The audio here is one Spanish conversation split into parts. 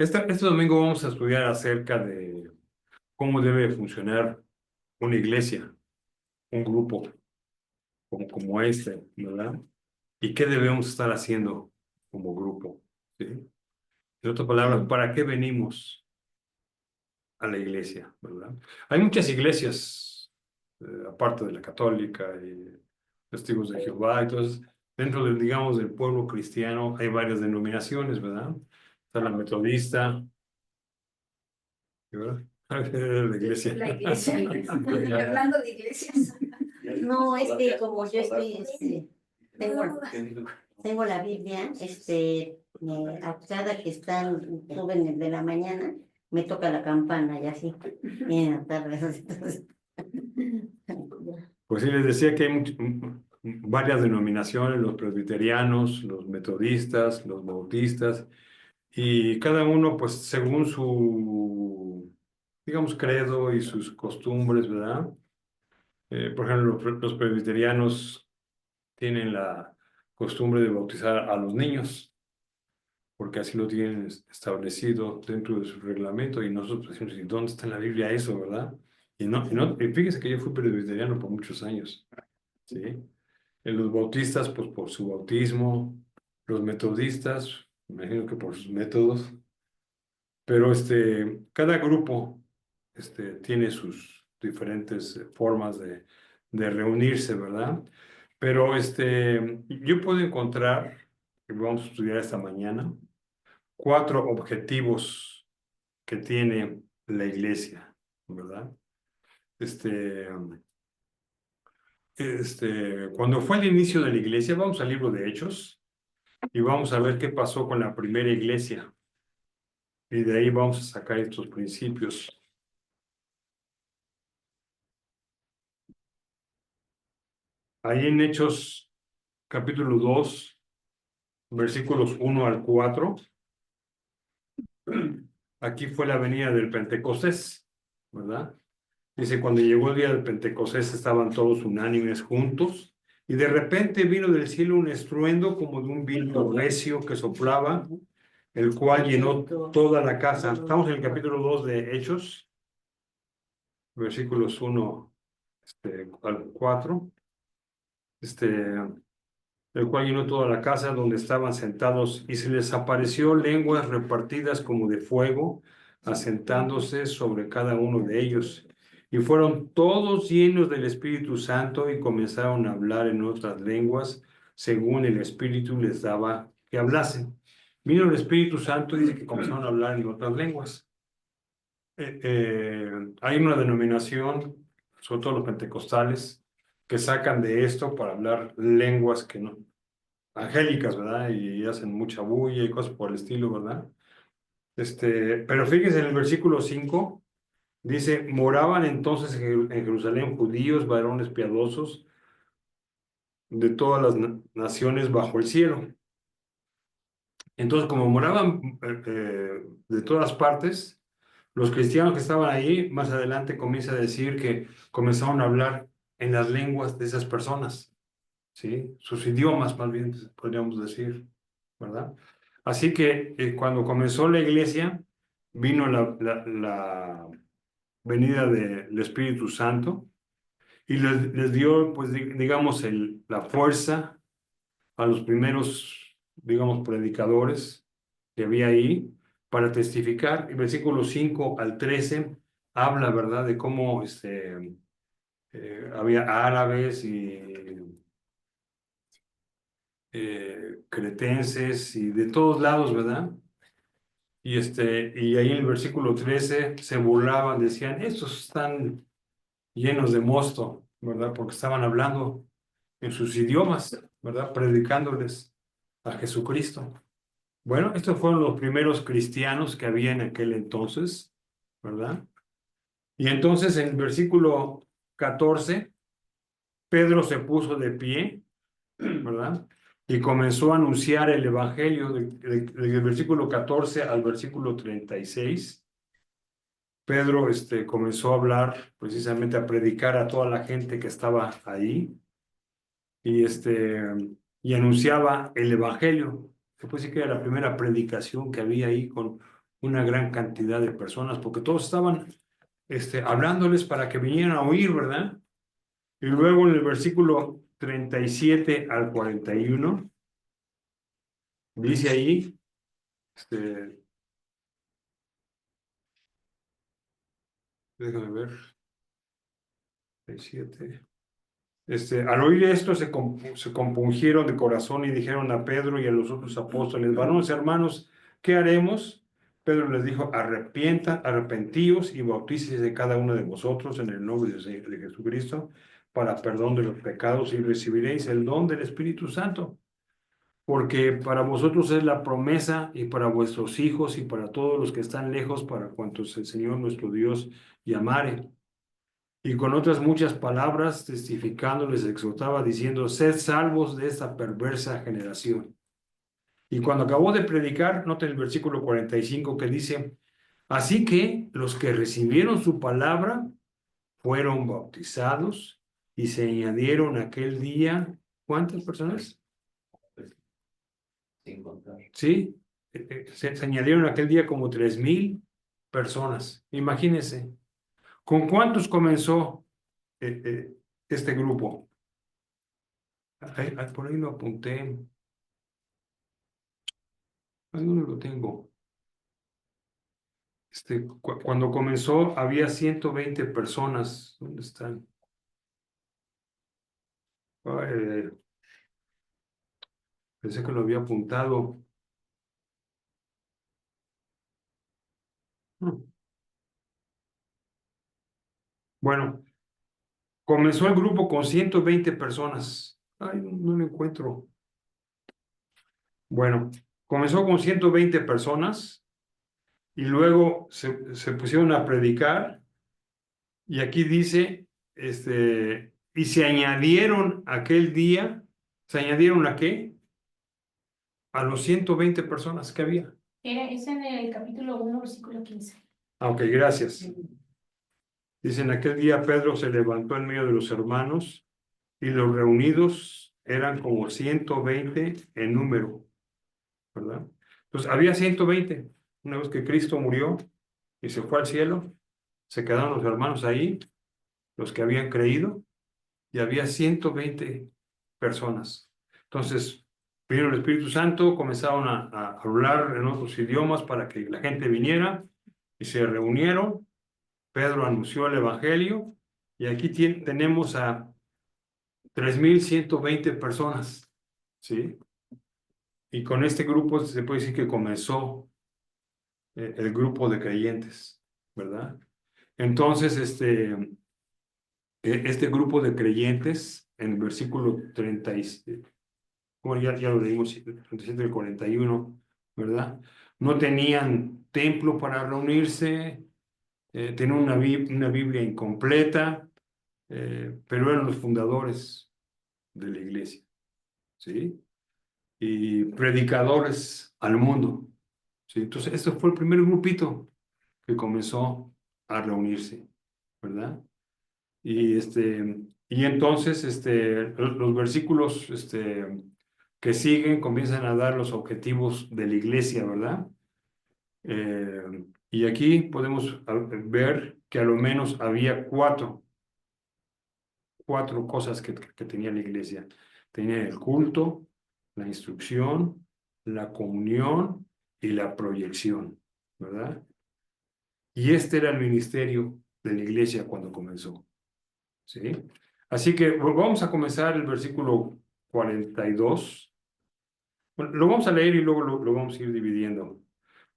Este domingo vamos a estudiar acerca de cómo debe funcionar una iglesia, un grupo como este, ¿verdad? Y qué debemos estar haciendo como grupo, ¿sí? En otras palabras, ¿para qué venimos a la iglesia, ¿verdad? Hay muchas iglesias, aparte de la católica y testigos de Jehová, entonces, dentro del, digamos, del pueblo cristiano hay varias denominaciones, ¿verdad? Está la metodista, ¿verdad? La iglesia. La iglesia. Hablando de iglesias. No, es que como yo estoy, tengo la Biblia, a cada que suben de la mañana, me toca la campana y así, y en la tarde, entonces, Pues sí, les decía que hay varias denominaciones, los presbiterianos, los metodistas, los bautistas, y cada uno, pues, según su, digamos, credo y sus costumbres, ¿verdad? Por ejemplo, los presbiterianos tienen la costumbre de bautizar a los niños, porque así lo tienen establecido dentro de su reglamento, y nosotros decimos, ¿y dónde está en la Biblia eso, verdad? Y fíjese que yo fui presbiteriano por muchos años, ¿sí? Los bautistas, pues por su bautismo, los metodistas, me imagino que por sus métodos, pero cada grupo tiene sus diferentes formas de reunirse, ¿verdad? Pero yo puedo encontrar, que vamos a estudiar esta mañana, 4 objetivos que tiene la iglesia, ¿verdad? Este, cuando fue el inicio de la iglesia, vamos al libro de Hechos y vamos a ver qué pasó con la primera iglesia. Y de ahí vamos a sacar estos principios. Ahí en Hechos capítulo 2, versículos 1 al 4, aquí fue la venida del Pentecostés, ¿verdad? Dice, cuando llegó el día del Pentecostés estaban todos unánimes juntos, y de repente vino del cielo un estruendo como de un viento recio que soplaba, el cual llenó toda la casa. Estamos en el capítulo 2 de Hechos, versículos 1 al 4. El cual llenó toda la casa donde estaban sentados, y se les apareció lenguas repartidas como de fuego, asentándose sobre cada uno de ellos. Y fueron todos llenos del Espíritu Santo y comenzaron a hablar en otras lenguas, según el Espíritu les daba que hablasen. Vino el Espíritu Santo y dice que comenzaron a hablar en otras lenguas. Hay una denominación, sobre todo los pentecostales, que sacan de esto para hablar lenguas que no, angélicas, ¿verdad? Y hacen mucha bulla y cosas por el estilo, ¿verdad? Pero fíjense en el versículo 5, dice, moraban entonces en Jerusalén judíos, varones piadosos, de todas las naciones bajo el cielo. Entonces, como moraban de todas partes, los cristianos que estaban ahí, más adelante comienza a decir que comenzaron a hablar en las lenguas de esas personas, ¿sí? Sus idiomas, más bien, podríamos decir, ¿verdad? Así que cuando comenzó la iglesia, vino la venida del Espíritu Santo y les dio, pues, digamos, la fuerza a los primeros, digamos, predicadores que había ahí para testificar. El versículo 5 al 13 habla, ¿verdad?, de cómo había árabes y cretenses y de todos lados, ¿verdad? Y ahí en el versículo 13 se burlaban, decían, estos están llenos de mosto, ¿verdad? Porque estaban hablando en sus idiomas, ¿verdad? Predicándoles a Jesucristo. Bueno, estos fueron los primeros cristianos que había en aquel entonces, ¿verdad? Y entonces en el versículo 14, Pedro se puso de pie, ¿verdad? Y comenzó a anunciar el evangelio del versículo 14 al versículo 36. Pedro comenzó a hablar, precisamente a predicar a toda la gente que estaba ahí, y, y anunciaba el evangelio. Se puede decir que era la primera predicación que había ahí con una gran cantidad de personas, porque todos estaban hablándoles para que vinieran a oír, ¿verdad? Y luego en el versículo 37 al 41, dice ahí, déjame ver, 37. Al oír esto se compungieron de corazón y dijeron a Pedro y a los otros apóstoles, varones hermanos, ¿qué haremos? Pedro les dijo, arrepentíos y bautícese de cada uno de vosotros en el nombre de Jesucristo para perdón de los pecados y recibiréis el don del Espíritu Santo. Porque para vosotros es la promesa y para vuestros hijos y para todos los que están lejos, para cuantos el Señor nuestro Dios llamare. Y con otras muchas palabras, testificando, les exhortaba, diciendo, sed salvos de esta perversa generación. Y cuando acabó de predicar, nota el versículo 45 que dice, así que los que recibieron su palabra fueron bautizados y se añadieron aquel día, ¿cuántas personas? Sin contar. Sí, se añadieron aquel día como 3,000 personas. Imagínense, ¿con cuántos comenzó este grupo? Por ahí lo apunté. Ahí no lo tengo. Cuando comenzó había 120 personas. ¿Dónde están? Pensé que lo había apuntado. Bueno, comenzó el grupo con 120 personas. Ay, no lo encuentro. Bueno, comenzó con 120 personas y luego se pusieron a predicar y aquí dice, y se añadieron aquel día, ¿se añadieron a qué? A los 120 personas que había. Es en el capítulo 1, versículo 15. Ok, gracias. Dice, en aquel día Pedro se levantó en medio de los hermanos y los reunidos eran como 120 en número, ¿verdad? Entonces, había 120. Una vez que Cristo murió y se fue al cielo, se quedaron los hermanos ahí, los que habían creído, y había 120 personas. Entonces, vino el Espíritu Santo, comenzaron a hablar en otros idiomas para que la gente viniera y se reunieron. Pedro anunció el Evangelio y aquí tenemos a 3,120 personas, ¿sí? Y con este grupo se puede decir que comenzó el grupo de creyentes, ¿verdad? Entonces, este grupo de creyentes, en el versículo 30, bueno, ya lo leímos, 37 al 41, ¿verdad? No tenían templo para reunirse, tenían una Biblia incompleta, pero eran los fundadores de la iglesia, ¿sí? Y predicadores al mundo, ¿sí? Entonces, este fue el primer grupito que comenzó a reunirse, ¿verdad? Y entonces, los versículos, que siguen comienzan a dar los objetivos de la iglesia, ¿verdad? Y aquí podemos ver que a lo menos había cuatro cosas que tenía la iglesia. Tenía el culto, la instrucción, la comunión y la proyección, ¿verdad? Y este era el ministerio de la iglesia cuando comenzó, ¿sí? Así que vamos a comenzar el versículo 42. Bueno, lo vamos a leer y luego lo vamos a ir dividiendo.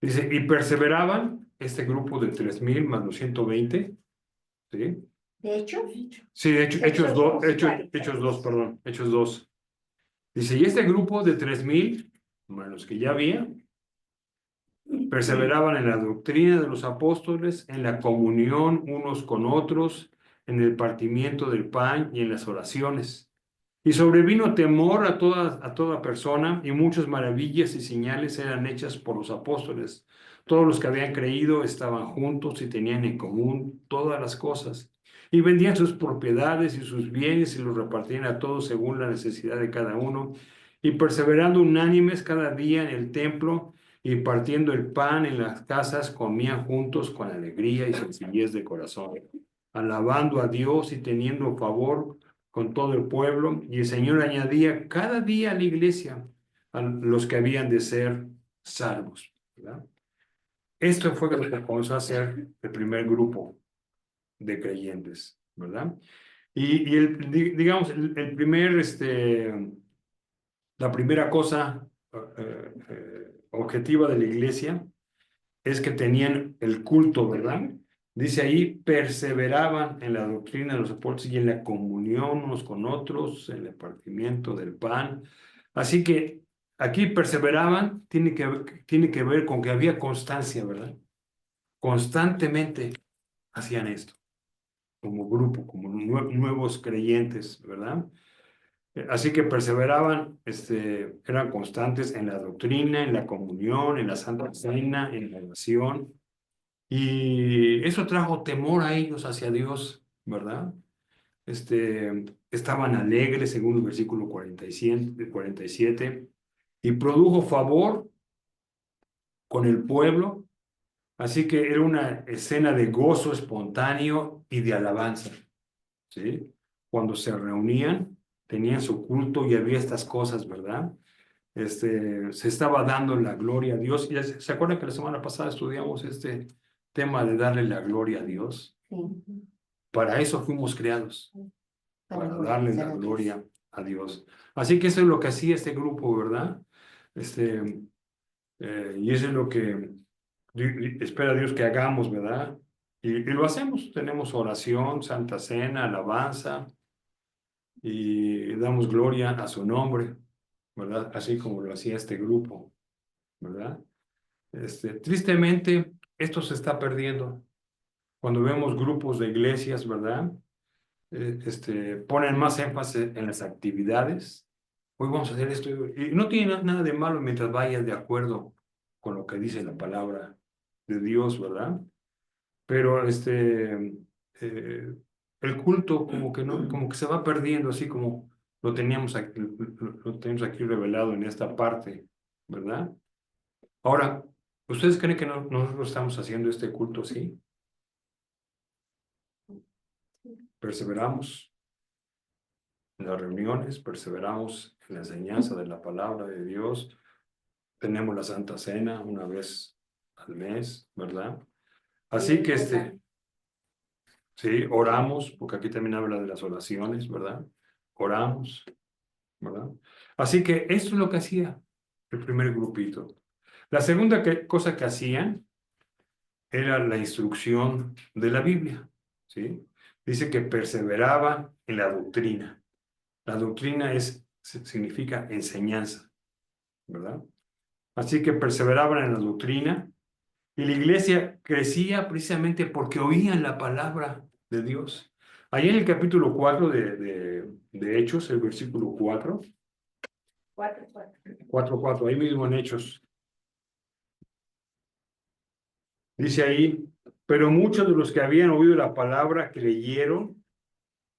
Dice, y perseveraban este grupo de 3,000 más los 120, ¿sí? De hecho, Sí, de hecho, Hechos 2, perdón, Hechos 2. Dice, y este grupo de 3,000, más los que ya había, perseveraban en la doctrina de los apóstoles, en la comunión unos con otros, en el partimiento del pan y en las oraciones. Y sobrevino temor a toda persona, y muchas maravillas y señales eran hechas por los apóstoles. Todos los que habían creído estaban juntos y tenían en común todas las cosas. Y vendían sus propiedades y sus bienes y los repartían a todos según la necesidad de cada uno. Y perseverando unánimes cada día en el templo y partiendo el pan en las casas comían juntos con alegría y sencillez de corazón, alabando a Dios y teniendo favor con todo el pueblo. Y el Señor añadía cada día a la iglesia a los que habían de ser salvos, ¿verdad? Esto fue lo que comenzó a hacer el primer grupo de creyentes, ¿verdad? Digamos, el primer, la primera cosa objetiva de la iglesia es que tenían el culto, ¿verdad? Dice ahí, perseveraban en la doctrina de los apóstoles y en la comunión unos con otros, en el partimiento del pan. Así que aquí perseveraban, tiene que ver con que había constancia, ¿verdad? Constantemente hacían esto, como grupo, como nuevos creyentes, ¿verdad? Así que perseveraban, eran constantes en la doctrina, en la comunión, en la Santa Cena, en la oración. Y eso trajo temor a ellos hacia Dios, ¿verdad? Estaban alegres, según el versículo 47, y produjo favor con el pueblo. Así que era una escena de gozo espontáneo y de alabanza, ¿sí? Cuando se reunían, tenían su culto y había estas cosas, ¿verdad? Se estaba dando la gloria a Dios. ¿Y se acuerdan que la semana pasada estudiamos este tema de darle la gloria a Dios? Sí, Para eso fuimos creados, para darle la glorificar a Dios. gloria a Dios. Así que eso es lo que hacía este grupo, ¿verdad? Y eso es lo que espera Dios que hagamos, ¿verdad? Y lo hacemos. Tenemos oración, Santa Cena, alabanza y damos gloria a su nombre, ¿verdad? Así como lo hacía este grupo, ¿verdad? Tristemente, esto se está perdiendo. Cuando vemos grupos de iglesias, ¿verdad? Ponen más énfasis en las actividades. Hoy vamos a hacer esto. Y no tiene nada de malo mientras vayas de acuerdo con lo que dice la palabra de Dios, ¿verdad? Pero el culto como que no, como que se va perdiendo, así como lo tenemos aquí revelado en esta parte, ¿verdad? Ahora, ¿ustedes creen que nosotros estamos haciendo este culto así? Perseveramos en las reuniones, perseveramos en la enseñanza de la palabra de Dios, tenemos la Santa Cena una vez al mes, ¿verdad? Así que sí, oramos, porque aquí también habla de las oraciones, ¿verdad? Oramos, ¿verdad? Así que esto es lo que hacía el primer grupito. La segunda cosa que hacían era la instrucción de la Biblia, ¿sí? Dice que perseveraba en la doctrina. La doctrina significa enseñanza, ¿verdad? Así que perseveraban en la doctrina y la iglesia crecía precisamente porque oían la palabra de Dios. Ahí en el capítulo 4 de Hechos, el versículo 4, 4, ahí mismo en Hechos, dice ahí, pero muchos de los que habían oído la palabra creyeron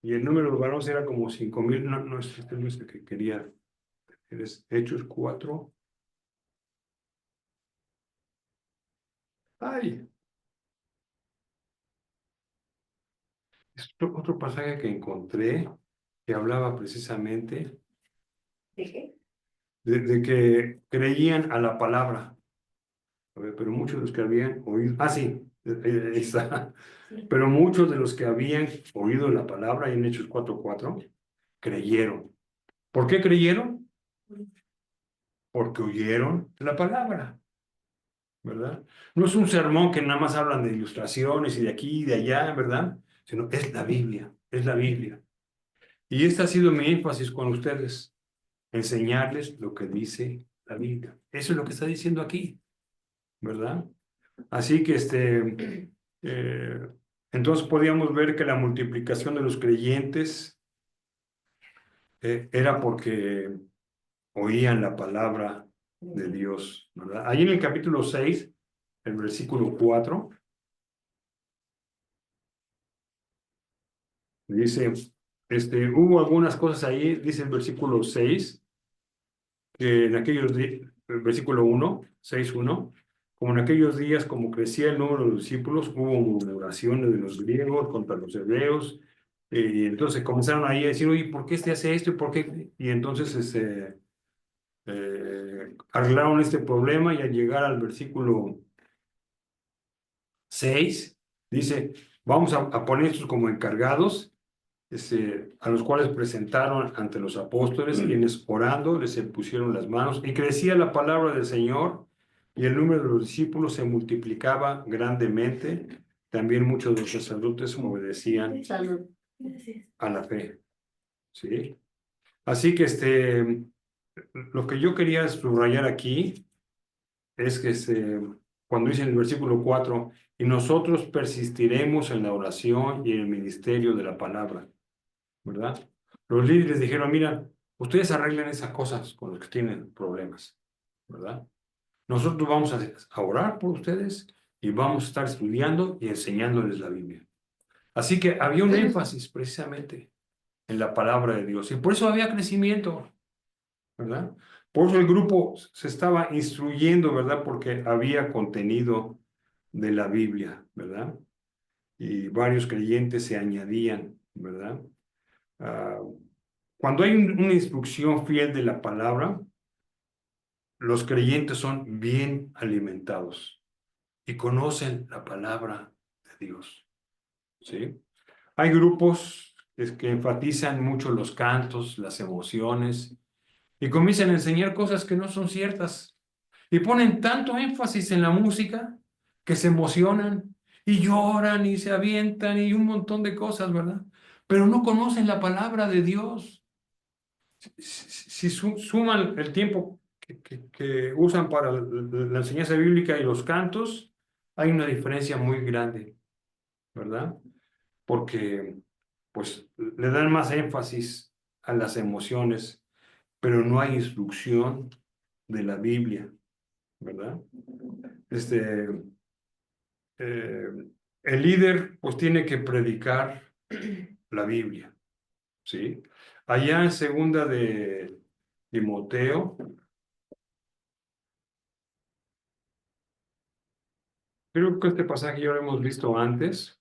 y el número de varones era como 5,000. No, no es no es el que quería, es Hechos 4. Ay, es otro pasaje que encontré que hablaba precisamente ¿De qué? de que creían a la palabra. A ver, pero muchos de los que habían oído, sí, ahí está. Pero muchos de los que habían oído la palabra, en Hechos 4:4, creyeron. ¿Por qué creyeron? Porque oyeron la palabra, ¿verdad? No es un sermón que nada más hablan de ilustraciones y de aquí y de allá, ¿verdad? Sino es la Biblia, es la Biblia. Y este ha sido mi énfasis con ustedes, enseñarles lo que dice la Biblia. Eso es lo que está diciendo aquí, ¿verdad? Así que entonces podíamos ver que la multiplicación de los creyentes era porque oían la palabra de Dios, ¿verdad? Ahí en el capítulo 6, el versículo 4, dice, hubo algunas cosas ahí, dice el versículo 6, que en aquellos días, el versículo 1, 6:1, como en aquellos días, como crecía el número de los discípulos, hubo murmuraciones de los griegos contra los hebreos, y entonces comenzaron ahí a decir, oye, ¿por qué este hace esto? ¿Y por qué? Y entonces arreglaron este problema y al llegar al versículo 6, dice, vamos a poner estos como encargados, a los cuales presentaron ante los apóstoles, quienes orando les pusieron las manos, y crecía la palabra del Señor, y el número de los discípulos se multiplicaba grandemente. También muchos de los sacerdotes obedecían Salud. a la fe. ¿Sí? Así que lo que yo quería subrayar aquí es que cuando dice en el versículo 4, y nosotros persistiremos en la oración y en el ministerio de la palabra, ¿verdad? Los líderes dijeron, mira, ustedes arreglen esas cosas con los que tienen problemas, ¿verdad? Nosotros vamos a orar por ustedes y vamos a estar estudiando y enseñándoles la Biblia. Así que había un énfasis precisamente en la palabra de Dios y por eso había crecimiento, ¿verdad? Por eso el grupo se estaba instruyendo, ¿verdad? Porque había contenido de la Biblia, ¿verdad? Y varios creyentes se añadían, ¿verdad? Ah, cuando hay una instrucción fiel de la palabra, los creyentes son bien alimentados y conocen la palabra de Dios, ¿sí? Hay grupos que enfatizan mucho los cantos, las emociones, y comienzan a enseñar cosas que no son ciertas. Y ponen tanto énfasis en la música que se emocionan y lloran y se avientan y un montón de cosas, ¿verdad? Pero no conocen la palabra de Dios. Si suman el tiempo que usan para la enseñanza bíblica y los cantos, hay una diferencia muy grande, ¿verdad? Porque pues le dan más énfasis a las emociones, pero no hay instrucción de la Biblia, ¿verdad? Eh, el líder pues tiene que predicar la Biblia, ¿sí? Allá en segunda de Timoteo, creo que este pasaje ya lo hemos visto antes.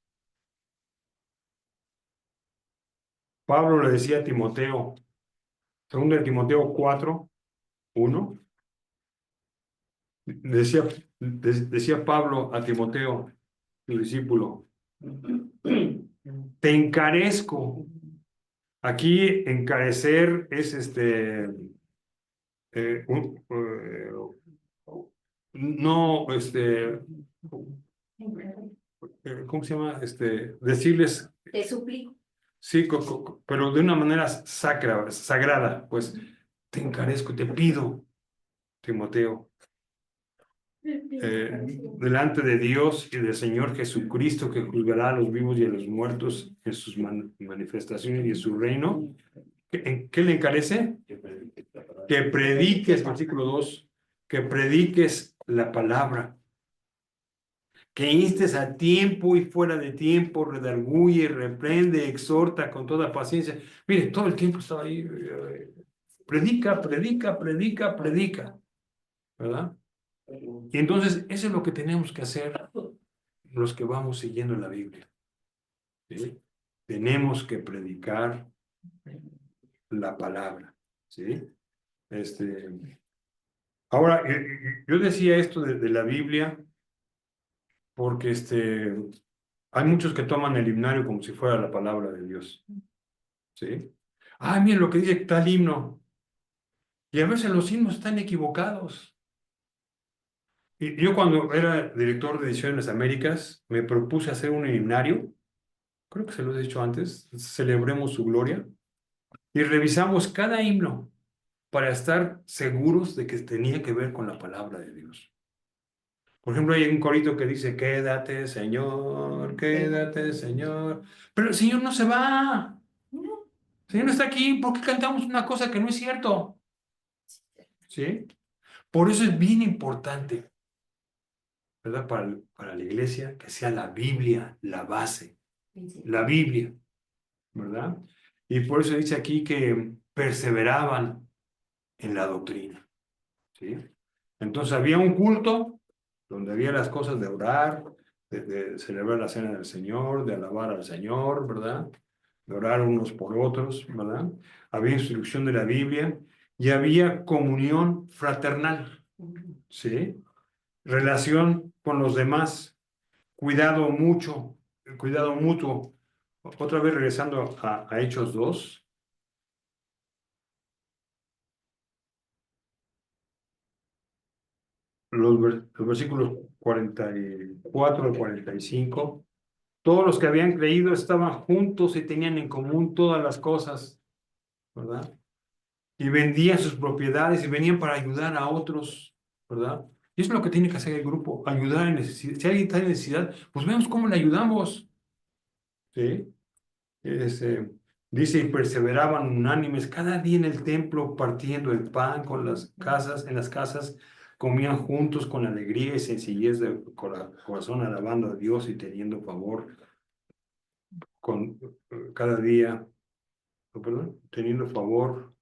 Pablo le decía a Timoteo, segunda de Timoteo 4:1, decía Pablo a Timoteo, su discípulo, te encarezco. Aquí encarecer es no, ¿cómo se llama? Decirles, Te suplico. sí, pero de una manera sagrada, pues te encarezco, te pido, Timoteo, delante de Dios y del Señor Jesucristo, que juzgará a los vivos y a los muertos en sus manifestaciones y en su reino. ¿En qué le encarece? Que prediques, versículo 2, que prediques la palabra, que instes a tiempo y fuera de tiempo, redarguye, reprende, exhorta con toda paciencia. Mire, todo el tiempo estaba ahí, predica, predica, predica, predica, ¿verdad? Y entonces eso es lo que tenemos que hacer los que vamos siguiendo la Biblia, ¿sí? Tenemos que predicar la palabra, ¿sí? Ahora, yo decía esto de la Biblia porque hay muchos que toman el himnario como si fuera la palabra de Dios, ¿sí? Ah, miren lo que dice tal himno. Y a veces los himnos están equivocados. Y yo cuando era director de Ediciones Américas, me propuse hacer un himnario, creo que se lo he dicho antes, celebremos su gloria, y revisamos cada himno para estar seguros de que tenía que ver con la palabra de Dios. Por ejemplo, hay un corito que dice, quédate, Señor. Pero el Señor no se va. El Señor no está aquí. ¿Por qué cantamos una cosa que no es cierto? ¿Sí? Por eso es bien importante, ¿verdad? Para la iglesia, que sea la Biblia la base. La Biblia, ¿verdad? Y por eso dice aquí que perseveraban en la doctrina, ¿sí? Entonces había un culto donde había las cosas de orar, de celebrar la cena del Señor, de alabar al Señor, ¿verdad? De orar unos por otros, ¿verdad? Había instrucción de la Biblia y había comunión fraternal, ¿sí? Relación con los demás, cuidado mucho, cuidado mutuo. Otra vez regresando a Hechos 2. Los versículos 44 al 45, todos los que habían creído estaban juntos y tenían en común todas las cosas, ¿verdad? Y vendían sus propiedades y venían para ayudar a otros, ¿verdad? Y eso es lo que tiene que hacer el grupo, ayudar en necesidad. Si alguien está en necesidad, pues veamos cómo le ayudamos, ¿sí? Este, dice, y perseveraban unánimes cada día en el templo, partiendo el pan con las casas, en las casas, comían juntos con alegría y sencillez de corazón, alabando a Dios y teniendo favor con cada día, perdón, teniendo favor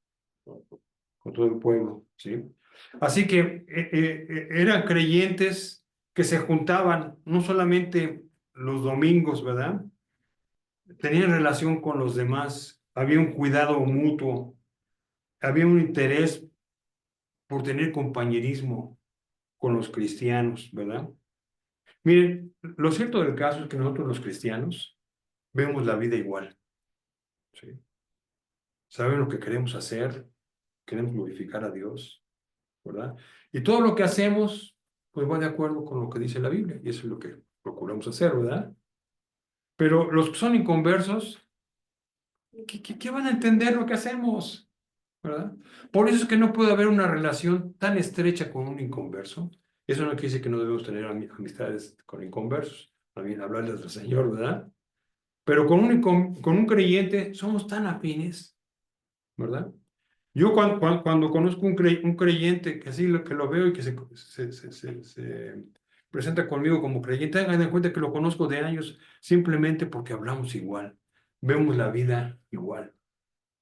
con todo el pueblo, ¿sí? Así que eran creyentes que se juntaban no solamente los domingos, ¿verdad? Tenían relación con los demás, había un cuidado mutuo, había un interés por tener compañerismo con los cristianos, ¿verdad? Miren, lo cierto del caso es que nosotros los cristianos vemos la vida igual, ¿sí? Saben lo que queremos hacer, queremos glorificar a Dios, ¿verdad? Y todo lo que hacemos, pues va de acuerdo con lo que dice la Biblia, y eso es lo que procuramos hacer, ¿verdad? Pero los que son inconversos, ¿qué van a entender lo que hacemos? ¿Verdad? Por eso es que no puede haber una relación tan estrecha con un inconverso. Eso no quiere decir que no debemos tener amistades con inconversos, también hablarles del Señor, ¿verdad? Pero con un creyente somos tan afines, ¿verdad? Yo cuando conozco un creyente que así que lo veo y que se presenta conmigo como creyente, hagan en cuenta que lo conozco de años simplemente porque hablamos igual, vemos la vida igual,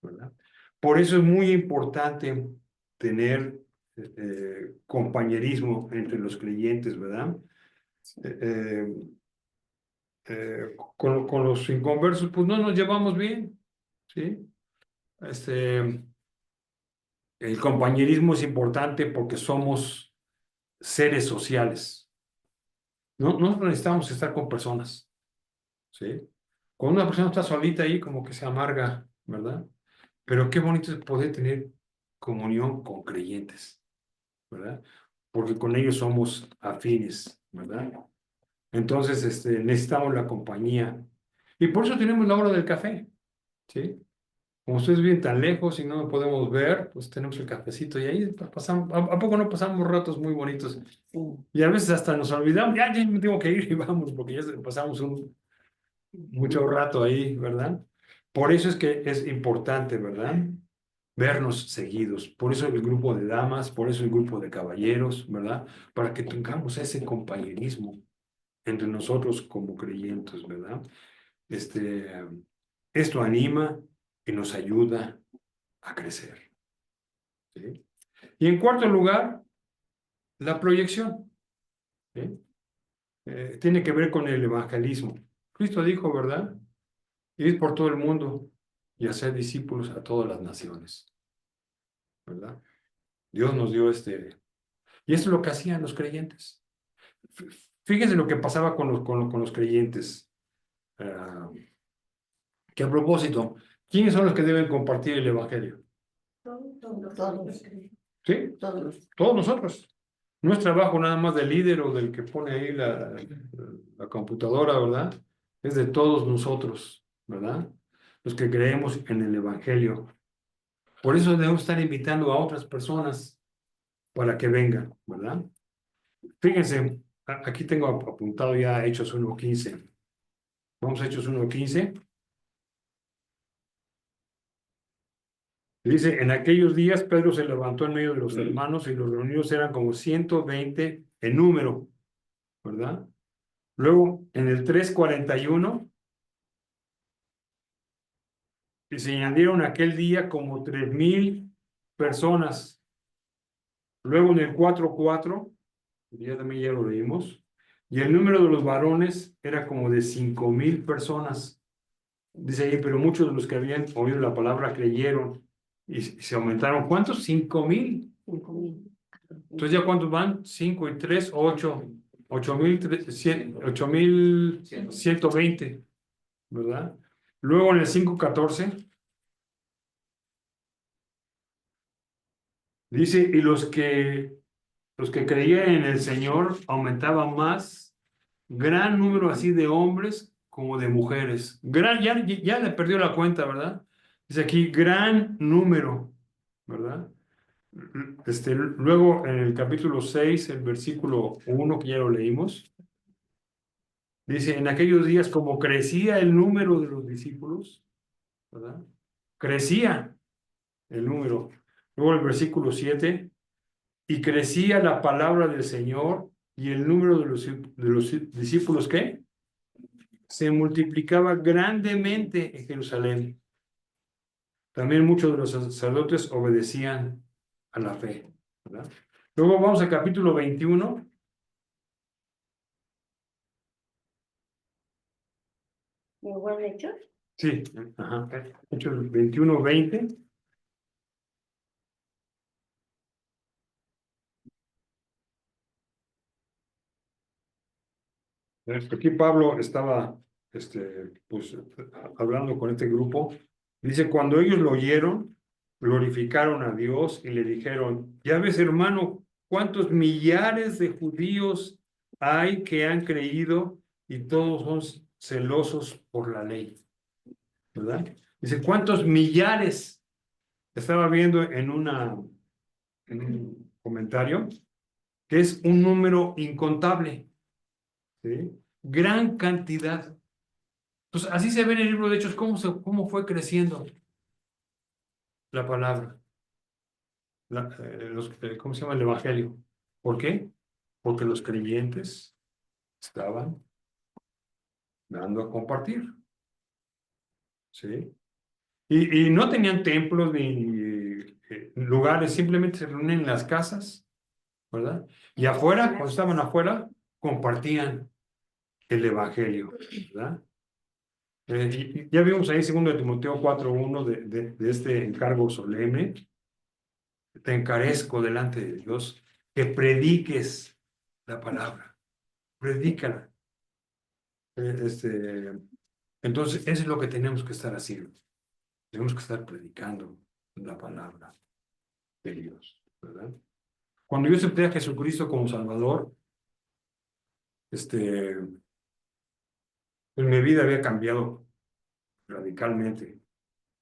¿verdad? Por eso es muy importante tener compañerismo entre los creyentes, ¿verdad? Eh, con los inconversos, pues no nos llevamos bien, ¿sí? Este, el compañerismo es importante porque somos seres sociales. No necesitamos estar con personas, ¿sí? Cuando una persona está solita ahí, como que se amarga, ¿verdad? Pero qué bonito es poder tener comunión con creyentes, ¿verdad? Porque con ellos somos afines, ¿verdad? Entonces, necesitamos la compañía. Y por eso tenemos la hora del café, ¿sí? Como ustedes viven tan lejos y no podemos ver, pues tenemos el cafecito y ahí pasamos, ¿a poco no pasamos ratos muy bonitos? Sí. Y a veces hasta nos olvidamos, ya me tengo que ir y vamos, porque ya pasamos mucho rato ahí, ¿verdad? Por eso es que es importante, ¿verdad? Vernos seguidos. Por eso el grupo de damas, por eso el grupo de caballeros, ¿verdad? Para que tengamos ese compañerismo entre nosotros como creyentes, ¿verdad? Este, esto anima y nos ayuda a crecer, ¿sí? Y en cuarto lugar, la proyección, ¿sí? Tiene que ver con el evangelismo. Cristo dijo, ¿verdad? Ir por todo el mundo y hacer discípulos a todas las naciones, ¿verdad? Dios nos dio y esto es lo que hacían los creyentes. Fíjense lo que pasaba con los creyentes. Ah, que a propósito, ¿quiénes son los que deben compartir el evangelio? Todos, ¿Sí? todos. Todos nosotros. No es trabajo nada más del líder o del que pone ahí la computadora, ¿verdad? Es de todos nosotros, ¿verdad? Los que creemos en el evangelio. Por eso debemos estar invitando a otras personas para que vengan, ¿verdad? Fíjense, aquí tengo apuntado ya Hechos 1:15. Vamos a Hechos 1:15. Dice, en aquellos días Pedro se levantó en medio de los hermanos y los reunidos eran como 120 en número, ¿verdad? Luego, en el 3:41, y se añadieron aquel día como 3,000 personas. Luego en el 4:4, ya también ya lo leímos, y el número de los varones era como de 5,000 personas. Dice ahí, pero muchos de los que habían oído la palabra creyeron y se aumentaron. ¿Cuántos? 5,000. 5,000. Entonces, ¿ya cuántos van? 5 y 3, 8. 8,120, ¿verdad? Luego en el 5:14 dice, y los que creían en el Señor aumentaban más, gran número así de hombres como de mujeres. Ya le perdió la cuenta, ¿verdad? Dice aquí, gran número, ¿verdad? Luego en el capítulo 6, el versículo 1, que ya lo leímos, dice, en aquellos días como crecía el número de los discípulos, ¿verdad? Crecía el número. Luego el versículo 7, y crecía la palabra del Señor y el número de los discípulos, ¿qué? Se multiplicaba grandemente en Jerusalén. También muchos de los sacerdotes obedecían a la fe, ¿verdad? Luego vamos al capítulo 21. Igual de hecho. Sí, ajá. Hechos 21:20. Aquí Pablo estaba pues, hablando con este grupo. Dice, cuando ellos lo oyeron, glorificaron a Dios y le dijeron, ya ves, hermano, cuántos millares de judíos hay que han creído y todos son celosos por la ley, ¿verdad? Dice, ¿cuántos millares? Estaba viendo en un comentario que es un número incontable, ¿sí? Gran cantidad. Entonces, así se ve en el libro de Hechos cómo fue creciendo la palabra, ¿cómo se llama el evangelio? ¿Por qué? Porque los creyentes estaban dando a compartir, ¿sí? Y no tenían templos ni lugares, simplemente se reunían en las casas, ¿verdad? Y afuera, cuando estaban afuera, compartían el evangelio, ¿verdad? Ya vimos ahí 2 Timoteo 4:1 de este encargo solemne. Te encarezco delante de Dios que prediques la palabra, predícala. Entonces, eso es lo que tenemos que estar haciendo. Tenemos que estar predicando la palabra de Dios, ¿verdad? Cuando yo acepté a Jesucristo como Salvador, pues mi vida había cambiado radicalmente,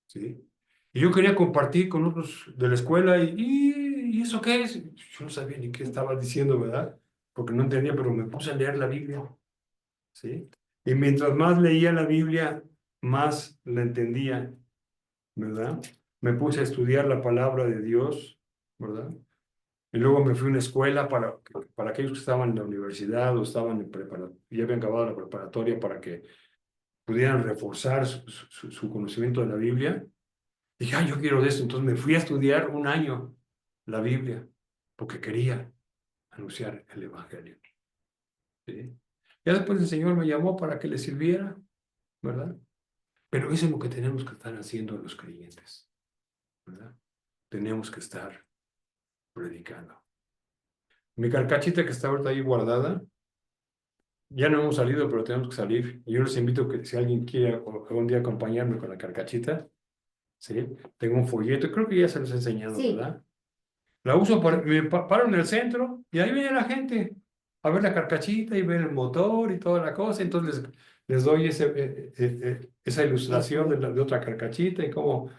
¿sí? Y yo quería compartir con otros de la escuela ¿y eso qué es? Yo no sabía ni qué estaba diciendo, ¿verdad? Porque no entendía, pero me puse a leer la Biblia, ¿sí? Y mientras más leía la Biblia, más la entendía, ¿verdad? Me puse a estudiar la palabra de Dios, ¿verdad? Y luego me fui a una escuela para aquellos que estaban en la universidad o estaban en ya habían acabado la preparatoria para que pudieran reforzar su conocimiento de la Biblia. Dije, yo quiero de eso. Entonces me fui a estudiar un año la Biblia porque quería anunciar el Evangelio, ¿sí? Ya después el Señor me llamó para que le sirviera, ¿verdad? Pero eso es lo que tenemos que estar haciendo los creyentes, ¿verdad? Tenemos que estar predicando. Mi carcachita que está ahorita ahí guardada, ya no hemos salido, pero tenemos que salir. Y yo les invito que si alguien quiere algún día acompañarme con la carcachita, ¿sí? Tengo un folleto, creo que ya se los he enseñado, Sí. ¿verdad? La uso, me paro en el centro y ahí viene la gente a ver la carcachita y ver el motor y toda la cosa. Entonces les doy esa ilustración de otra carcachita y cómo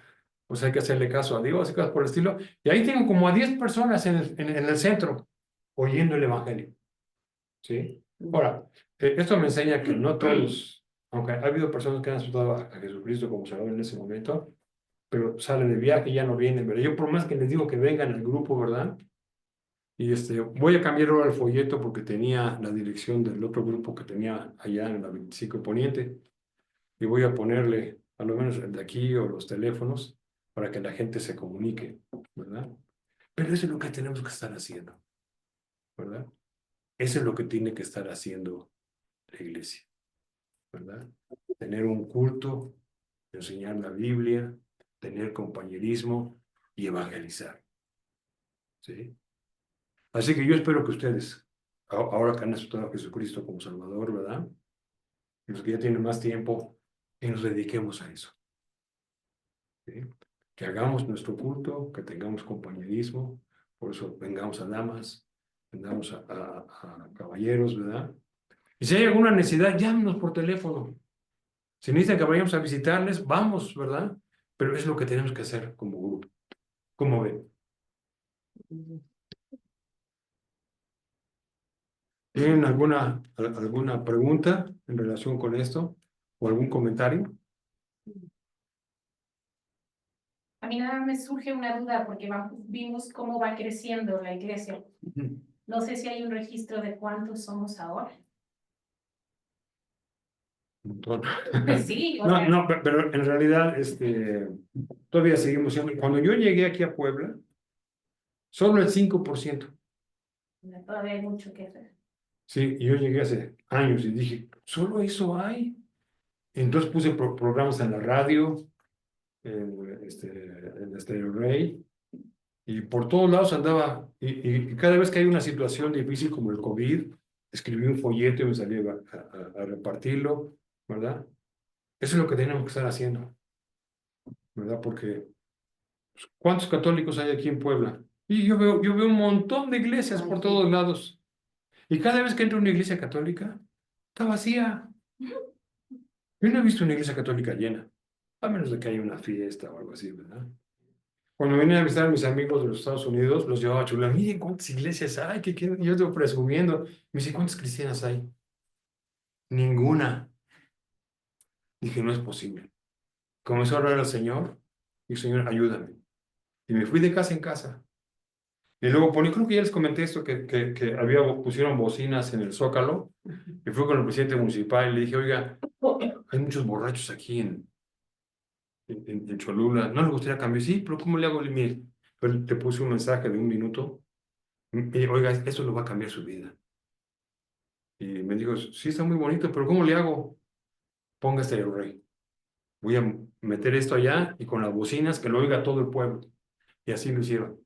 pues hay que hacerle caso a Dios y cosas por el estilo. Y ahí tengo como a 10 personas en el centro oyendo el Evangelio, ¿sí? Ahora, esto me enseña que no todos, aunque ha habido personas que han aceptado a Jesucristo como Salvador en ese momento, pero salen de viaje y ya no vienen, ¿verdad? Yo por más que les digo que vengan al grupo, ¿verdad? Y voy a cambiar ahora el folleto porque tenía la dirección del otro grupo que tenía allá en la 25 Poniente. Y voy a ponerle a lo menos el de aquí o los teléfonos para que la gente se comunique, ¿verdad? Pero eso es lo que tenemos que estar haciendo, ¿verdad? Eso es lo que tiene que estar haciendo la iglesia, ¿verdad? Tener un culto, enseñar la Biblia, tener compañerismo y evangelizar, ¿sí? Así que yo espero que ustedes, ahora que han aceptado a Jesucristo como Salvador, ¿verdad? Los que ya tienen más tiempo, que nos dediquemos a eso, ¿sí? Que hagamos nuestro culto, que tengamos compañerismo, por eso vengamos a damas, vengamos a caballeros, ¿verdad? Y si hay alguna necesidad, llámenos por teléfono. Si necesitan que vayamos a visitarles, vamos, ¿verdad? Pero es lo que tenemos que hacer como grupo. ¿Cómo ven? ¿Tienen alguna pregunta en relación con esto? ¿O algún comentario? A mí nada me surge una duda porque vimos cómo va creciendo la iglesia. No sé si hay un registro de cuántos somos ahora. Un montón. Sí, o No, sea, no, pero en realidad todavía seguimos siendo. Cuando yo llegué aquí a Puebla, solo el 5%. todavía hay mucho que hacer. Sí, y yo llegué hace años y dije, ¿solo eso hay? Entonces puse programas en la radio, en Estéreo Rey, y por todos lados andaba, y cada vez que hay una situación difícil como el COVID, escribí un folleto y me salí a repartirlo, ¿verdad? Eso es lo que tenemos que estar haciendo, ¿verdad? Porque ¿cuántos católicos hay aquí en Puebla? Y yo veo un montón de iglesias por todos lados. Y cada vez que entro a una iglesia católica, está vacía. Yo no he visto una iglesia católica llena, a menos de que haya una fiesta o algo así, ¿verdad? Cuando venía a visitar a mis amigos de los Estados Unidos, los llevaba a Chula. Miren cuántas iglesias hay, yo estoy presumiendo. Me dice, ¿cuántas cristianas hay? Ninguna. Dije, no es posible. Comenzó a orar al Señor y Señor, ayúdame. Y me fui de casa en casa. Y luego creo que ya les comenté esto, que pusieron bocinas en el Zócalo. Y fui con el presidente municipal y le dije, oiga, hay muchos borrachos aquí en Cholula. ¿No le gustaría cambiar? Sí, pero ¿cómo le hago? Mire, pues, te puse un mensaje de 1 minuto. Oiga, esto lo va a cambiar su vida. Y me dijo, sí, está muy bonito, pero ¿cómo le hago? Ponga Estéreo Rey. Voy a meter esto allá y con las bocinas que lo oiga todo el pueblo. Y así lo hicieron.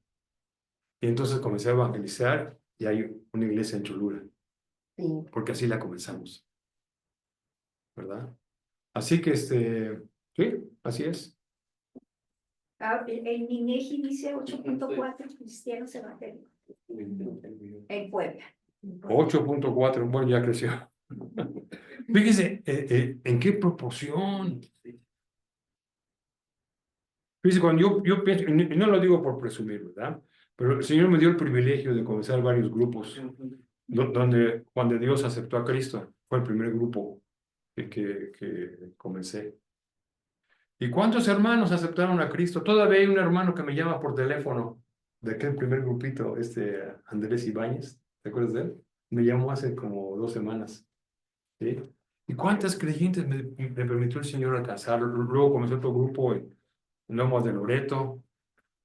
Y entonces comencé a evangelizar y hay una iglesia en Cholula, Sí. porque así la comenzamos, ¿verdad? Así que, sí, así es. El INEGI dice 8.4 cristianos evangélicos en Puebla. 8.4, bueno, ya creció. Fíjese, ¿en qué proporción? Fíjese, cuando yo pienso, y no lo digo por presumir, ¿verdad? Pero el Señor me dio el privilegio de comenzar varios grupos, donde cuando Dios aceptó a Cristo, fue el primer grupo que comencé. ¿Y cuántos hermanos aceptaron a Cristo? Todavía hay un hermano que me llama por teléfono, de aquel primer grupito, Andrés Ibáñez, ¿te acuerdas de él? Me llamó hace como 2 semanas, ¿sí? ¿Y cuántas creyentes me permitió el Señor alcanzar? Luego comenzó otro grupo en Lomas de Loreto,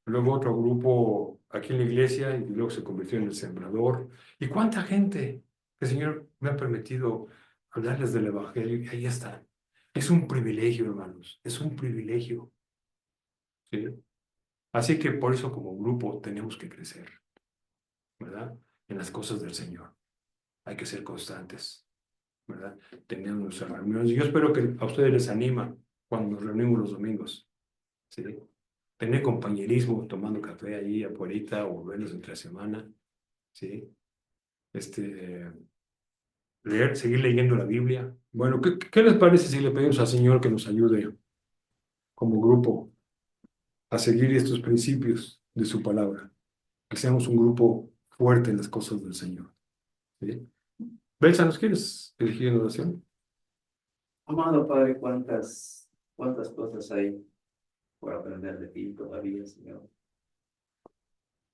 luego otro grupo aquí en la iglesia y luego se convirtió en el Sembrador. ¿Y cuánta gente el Señor me ha permitido hablarles del Evangelio? Y ahí está. Es un privilegio, hermanos, es un privilegio, ¿sí? Así que por eso como grupo tenemos que crecer, ¿verdad? En las cosas del Señor. Hay que ser constantes, ¿verdad? Tenemos nuestras reuniones. Yo espero que a ustedes les anima cuando nos reunimos los domingos, ¿sí? Tener compañerismo, tomando café ahí afuera o verlos entre semana, ¿sí? Seguir leyendo la Biblia. Bueno, ¿qué les parece si le pedimos al Señor que nos ayude como grupo a seguir estos principios de su palabra? Que seamos un grupo fuerte en las cosas del Señor, ¿sí? Belsa, ¿nos quieres dirigir en oración? Amado Padre, cuántas cosas hay por aprender de ti todavía, Señor.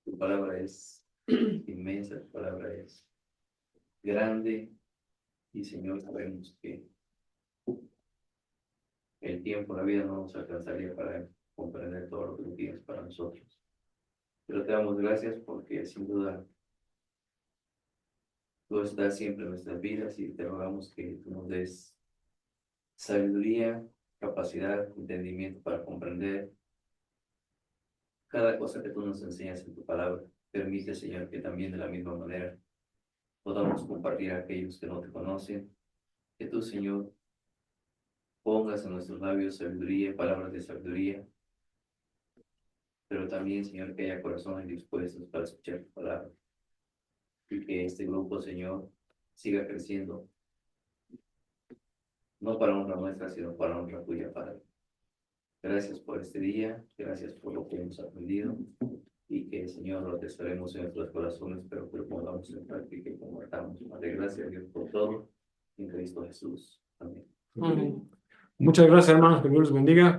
Tu palabra es inmensa, tu palabra es grande y, Señor, sabemos que el tiempo, la vida no nos alcanzaría para comprender todo lo que tú tienes para nosotros. Pero te damos gracias porque sin duda tú estás siempre en nuestras vidas y te rogamos que tú nos des sabiduría, capacidad, entendimiento para comprender cada cosa que tú nos enseñas en tu palabra. Permite, Señor, que también de la misma manera podamos compartir a aquellos que no te conocen. Que tú, Señor, pongas en nuestros labios sabiduría, palabras de sabiduría, pero también, Señor, que haya corazones dispuestos para escuchar tu palabra. Y que este grupo, Señor, siga creciendo, no para honra nuestra, sino para honra tuya, Padre. Gracias por este día, gracias por lo que hemos aprendido, y que, Señor, lo atesoremos en nuestros corazones, pero que lo pongamos en práctica y compartamos. Padre, gracias, Dios, por todo, en Cristo Jesús. Amén. Muchas gracias, hermanos, que Dios los bendiga.